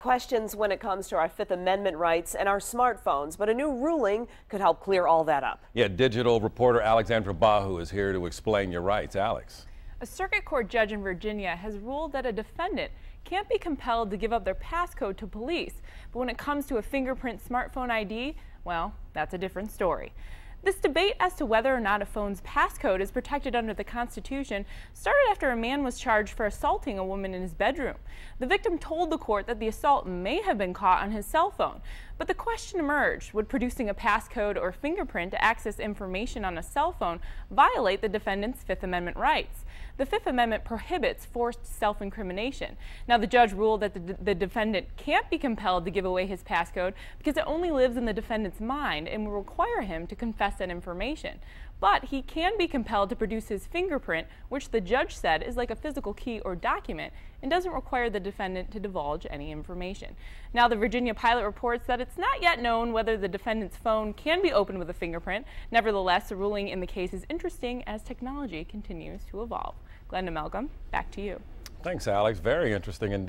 questions when it comes to our Fifth Amendment rights and our smartphones, but a new ruling could help clear all that up. Yeah, digital reporter Alexandra Bahu is here to explain your rights. Alex. A circuit court judge in Virginia has ruled that a defendant can't be compelled to give up their passcode to police, but when it comes to a fingerprint smartphone ID, well, that's a different story. This debate as to whether or not a phone's passcode is protected under the Constitution started after a man was charged for assaulting a woman in his bedroom. The victim told the court that the assault may have been caught on his cell phone, but the question emerged: would producing a passcode or fingerprint to access information on a cell phone violate the defendant's Fifth Amendment rights? The Fifth Amendment prohibits forced self-incrimination. Now, the judge ruled that the defendant can't be compelled to give away his passcode because it only lives in the defendant's mind and will require him to confess that information. But he can be compelled to produce his fingerprint, which the judge said is like a physical key or document and doesn't require the defendant to divulge any information. Now, the Virginia pilot reports that it's not yet known whether the defendant's phone can be opened with a fingerprint. Nevertheless, the ruling in the case is interesting as technology continues to evolve. Glenda, Malcolm, back to you. Thanks, Alex. Very interesting indeed.